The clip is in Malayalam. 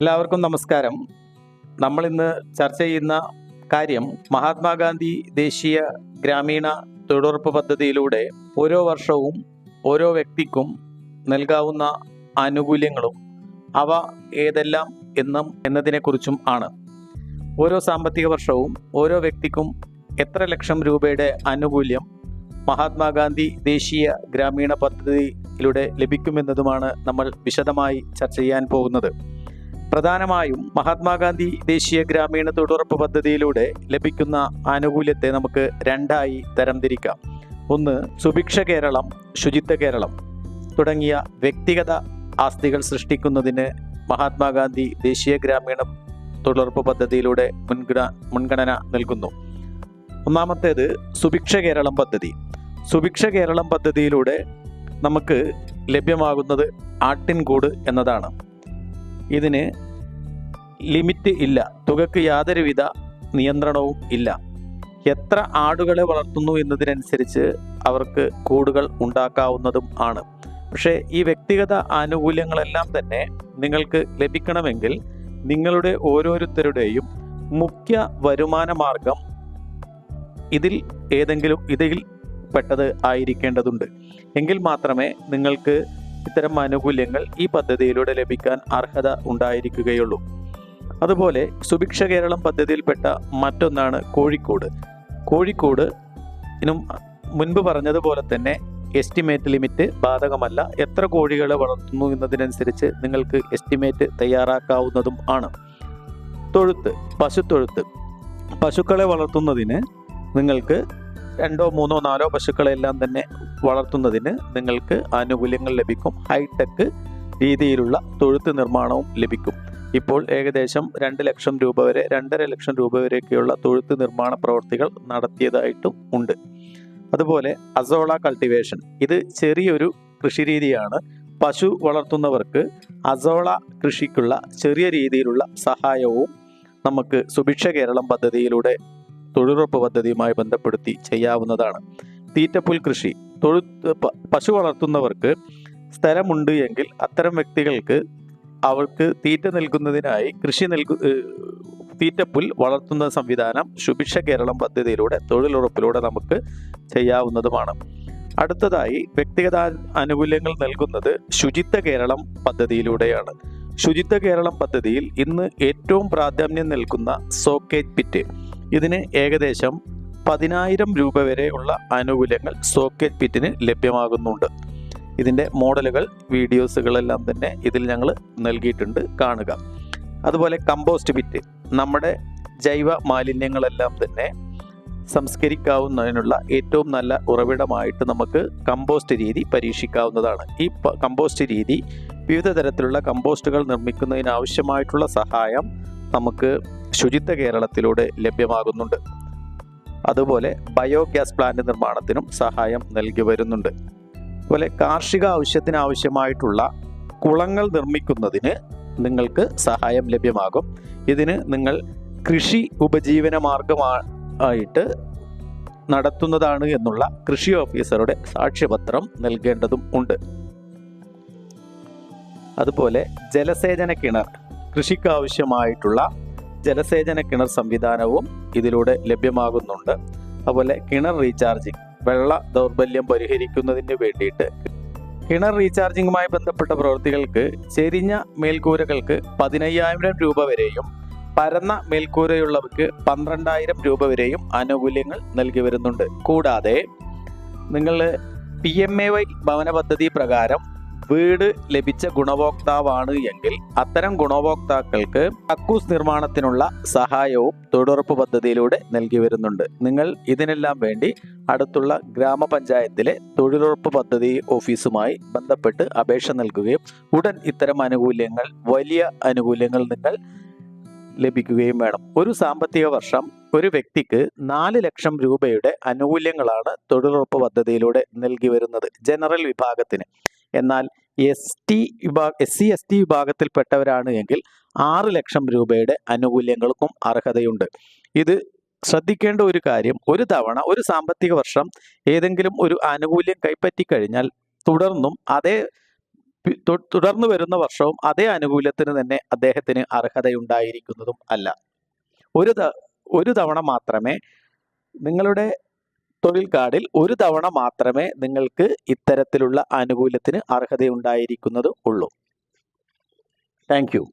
എല്ലാവർക്കും നമസ്കാരം. നമ്മൾ ഇന്ന് ചർച്ച ചെയ്യുന്ന കാര്യം മഹാത്മാഗാന്ധി ദേശീയ ഗ്രാമീണ തൊഴിലുറപ്പ് പദ്ധതിയിലൂടെ ഓരോ വർഷവും ഓരോ വ്യക്തിക്കും നൽകാവുന്ന ആനുകൂല്യങ്ങളും അവ ഏതെല്ലാം എന്നതിനെക്കുറിച്ചും ആണ്. ഓരോ സാമ്പത്തിക വർഷവും ഓരോ വ്യക്തിക്കും എത്ര ലക്ഷം രൂപയുടെ ആനുകൂല്യം മഹാത്മാഗാന്ധി ദേശീയ ഗ്രാമീണ പദ്ധതിയിലൂടെ ലഭിക്കുമെന്നതുമാണ് നമ്മൾ വിശദമായി ചർച്ച ചെയ്യാൻ പോകുന്നത്. പ്രധാനമായും മഹാത്മാഗാന്ധി ദേശീയ ഗ്രാമീണ തൊഴിലുറപ്പ് പദ്ധതിയിലൂടെ ലഭിക്കുന്ന ആനുകൂല്യത്തെ നമുക്ക് രണ്ടായി തരംതിരിക്കാം. ഒന്ന്, സുഭിക്ഷ കേരളം, ശുചിത്വ കേരളം തുടങ്ങിയ വ്യക്തിഗത ആസ്തികൾ സൃഷ്ടിക്കുന്നതിന് മഹാത്മാഗാന്ധി ദേശീയ ഗ്രാമീണ തൊഴിലുറപ്പ് പദ്ധതിയിലൂടെ മുൻഗണന നൽകുന്നു. ഒന്നാമത്തേത് സുഭിക്ഷ കേരളം പദ്ധതി. സുഭിക്ഷ കേരളം പദ്ധതിയിലൂടെ നമുക്ക് ലഭ്യമാകുന്നത് ആട്ടിൻകൂട് എന്നതാണ്. ഇതിന് ലിമിറ്റ് ഇല്ല, തുകയ്ക്ക് യാതൊരുവിധ നിയന്ത്രണവും ഇല്ല. എത്ര ആടുകളെ വളർത്തുന്നു എന്നതിനനുസരിച്ച് അവർക്ക് കൂടുകൾ ഉണ്ടാക്കാവുന്നതും ആണ്. പക്ഷേ ഈ വ്യക്തിഗത ആനുകൂല്യങ്ങളെല്ലാം തന്നെ നിങ്ങൾക്ക് ലഭിക്കണമെങ്കിൽ നിങ്ങളുടെ ഓരോരുത്തരുടെയും മുഖ്യ വരുമാന മാർഗം ഇതിൽ പെട്ടത് ആയിരിക്കേണ്ടതുണ്ട്. എങ്കിൽ മാത്രമേ നിങ്ങൾക്ക് ഇത്തരം ആനുകൂല്യങ്ങൾ ഈ പദ്ധതിയിലൂടെ ലഭിക്കാൻ അർഹത ഉണ്ടായിരിക്കുകയുള്ളൂ. അതുപോലെ സുഭിക്ഷ കേരളം പദ്ധതിയിൽപ്പെട്ട മറ്റൊന്നാണ് കോഴിക്കോട്. കോഴിക്കോടിനും മുൻപ് പറഞ്ഞതുപോലെ തന്നെ എസ്റ്റിമേറ്റ് ലിമിറ്റ് ബാധകമല്ല. എത്ര കോഴികളെ വളർത്തുന്നു എന്നതിനനുസരിച്ച് നിങ്ങൾക്ക് എസ്റ്റിമേറ്റ് തയ്യാറാക്കാവുന്നതും ആണ്. തൊഴുത്ത്, പശുത്തൊഴുത്ത്. പശുക്കളെ വളർത്തുന്നതിന് നിങ്ങൾക്ക് 2, 3, 4 പശുക്കളെല്ലാം തന്നെ വളർത്തുന്നതിന് നിങ്ങൾക്ക് ആനുകൂല്യങ്ങൾ ലഭിക്കും. ഹൈടെക് രീതിയിലുള്ള തൊഴുത്ത് നിർമ്മാണവും ലഭിക്കും. ഇപ്പോൾ ഏകദേശം 2 ലക്ഷം രൂപ വരെ 2.5 ലക്ഷം രൂപ വരെയൊക്കെയുള്ള തൊഴുത്ത് നിർമ്മാണ പ്രവൃത്തികൾ നടത്തിയതായിട്ടും ഉണ്ട്. അതുപോലെ അസോള കൾട്ടിവേഷൻ, ഇത് ചെറിയൊരു കൃഷിരീതിയാണ്. പശു വളർത്തുന്നവർക്ക് അസോള കൃഷിക്കുള്ള ചെറിയ രീതിയിലുള്ള സഹായവും നമുക്ക് സുഭിക്ഷ കേരളം പദ്ധതിയിലൂടെ തൊഴിലുറപ്പ് പദ്ധതിയുമായി ബന്ധപ്പെടുത്തി ചെയ്യാവുന്നതാണ്. തീറ്റപ്പുൽ കൃഷി. പശു വളർത്തുന്നവർക്ക് സ്ഥലമുണ്ട് എങ്കിൽ അത്തരം വ്യക്തികൾക്ക് അവർക്ക് തീറ്റ നൽകുന്നതിനായി തീറ്റപ്പുൽ വളർത്തുന്ന സംവിധാനം സുഭിക്ഷ കേരളം പദ്ധതിയിലൂടെ തൊഴിലുറപ്പിലൂടെ നമുക്ക് ചെയ്യാവുന്നതുമാണ്. അടുത്തതായി വ്യക്തിഗത ആനുകൂല്യങ്ങൾ നൽകുന്നത് ശുചിത്വ കേരളം പദ്ധതിയിലൂടെയാണ്. ശുചിത്വ കേരളം പദ്ധതിയിൽ ഇന്ന് ഏറ്റവും പ്രാധാന്യം നൽകുന്ന സോക്കേജ് പിറ്റ്. ഇതിന് ഏകദേശം 10,000 രൂപ വരെയുള്ള ആനുകൂല്യങ്ങൾ സോക്കേജ് പിറ്റിന് ലഭ്യമാകുന്നുണ്ട്. ഇതിൻ്റെ മോഡലുകൾ, വീഡിയോസുകളെല്ലാം തന്നെ ഇതിൽ ഞങ്ങൾ നൽകിയിട്ടുണ്ട്, കാണുക. അതുപോലെ കമ്പോസ്റ്റ് പിറ്റ്, നമ്മുടെ ജൈവ മാലിന്യങ്ങളെല്ലാം തന്നെ സംസ്കരിക്കാവുന്നതിനുള്ള ഏറ്റവും നല്ല ഉറവിടമായിട്ട് നമുക്ക് കമ്പോസ്റ്റ് രീതി പരീക്ഷിക്കാവുന്നതാണ്. ഈ കമ്പോസ്റ്റ് രീതി വിവിധ തരത്തിലുള്ള കമ്പോസ്റ്റുകൾ നിർമ്മിക്കുന്നതിനാവശ്യമായിട്ടുള്ള സഹായം നമുക്ക് ശുചിത്വ കേരളത്തിലൂടെ ലഭ്യമാകുന്നുണ്ട്. അതുപോലെ ബയോഗ്യാസ് പ്ലാന്റ് നിർമ്മാണത്തിനും സഹായം നൽകി വരുന്നുണ്ട്. അതുപോലെ കാർഷിക ആവശ്യത്തിനാവശ്യമായിട്ടുള്ള കുളങ്ങൾ നിർമ്മിക്കുന്നതിന് നിങ്ങൾക്ക് സഹായം ലഭ്യമാകും. ഇതിന് നിങ്ങൾ കൃഷി ഉപജീവന മാർഗമായിട്ട് നടത്തുന്നതാണ് എന്നുള്ള കൃഷി ഓഫീസറുടെ സാക്ഷ്യപത്രം നൽകേണ്ടതും ഉണ്ട്. അതുപോലെ ജലസേചന കിണർ, കൃഷിക്കാവശ്യമായിട്ടുള്ള ജലസേചന കിണർ സംവിധാനവും ഇതിലൂടെ ലഭ്യമാകുന്നുണ്ട്. അതുപോലെ കിണർ റീചാർജിങ്, വെള്ള ദൗർബല്യം പരിഹരിക്കുന്നതിന് വേണ്ടിയിട്ട് കിണർ റീചാർജിങ്ങുമായി ബന്ധപ്പെട്ട പ്രവൃത്തികൾക്ക് ചെരിഞ്ഞ മേൽക്കൂരകൾക്ക് 15,000 രൂപ വരെയും പരന്ന മേൽക്കൂരയുള്ളവർക്ക് 12,000 രൂപ വരെയും ആനുകൂല്യങ്ങൾ നൽകി വരുന്നുണ്ട്. കൂടാതെ നിങ്ങൾ PMAY ഭവന പദ്ധതി പ്രകാരം വീട് ലഭിച്ച ഗുണഭോക്താവാണ് എങ്കിൽ അത്തരം ഗുണഭോക്താക്കൾക്ക് കക്കൂസ് നിർമ്മാണത്തിനുള്ള സഹായവും തൊഴിലുറപ്പ് പദ്ധതിയിലൂടെ നൽകി വരുന്നുണ്ട്. നിങ്ങൾ ഇതിനെല്ലാം വേണ്ടി അടുത്തുള്ള ഗ്രാമപഞ്ചായത്തിലെ തൊഴിലുറപ്പ് പദ്ധതി ഓഫീസുമായി ബന്ധപ്പെട്ട് അപേക്ഷ നൽകുകയും ഉടൻ ഇത്തരം ആനുകൂല്യങ്ങൾ, വലിയ ആനുകൂല്യങ്ങൾ നിങ്ങൾ ലഭിക്കുകയും വേണം. ഒരു സാമ്പത്തിക വർഷം ഒരു വ്യക്തിക്ക് 4 ലക്ഷം രൂപയുടെ ആനുകൂല്യങ്ങളാണ് തൊഴിലുറപ്പ് പദ്ധതിയിലൂടെ നൽകി വരുന്നത് ജനറൽ വിഭാഗത്തിന്. എന്നാൽ SC/ST വിഭാഗത്തിൽപ്പെട്ടവരാണ് എങ്കിൽ 6 ലക്ഷം രൂപയുടെ ആനുകൂല്യങ്ങൾക്കും അർഹതയുണ്ട്. ഇത് ശ്രദ്ധിക്കേണ്ട ഒരു കാര്യം, ഒരു തവണ ഒരു സാമ്പത്തിക വർഷം ഏതെങ്കിലും ഒരു ആനുകൂല്യം കൈപ്പറ്റി കഴിഞ്ഞാൽ തുടർന്നും അതേ തുടർന്ന് വരുന്ന വർഷവും അതേ ആനുകൂല്യത്തിന് തന്നെ അദ്ദേഹത്തിന് അർഹതയുണ്ടായിരിക്കുന്നതും അല്ല. ഒരു തവണ മാത്രമേ നിങ്ങളുടെ തൊഴിൽ കാർഡിൽ ഒരു തവണ മാത്രമേ നിങ്ങൾക്ക് ഇത്തരത്തിലുള്ള ആനുകൂല്യത്തിന് അർഹതയുണ്ടായിരിക്കുന്നതും ഉള്ളൂ. Thank you.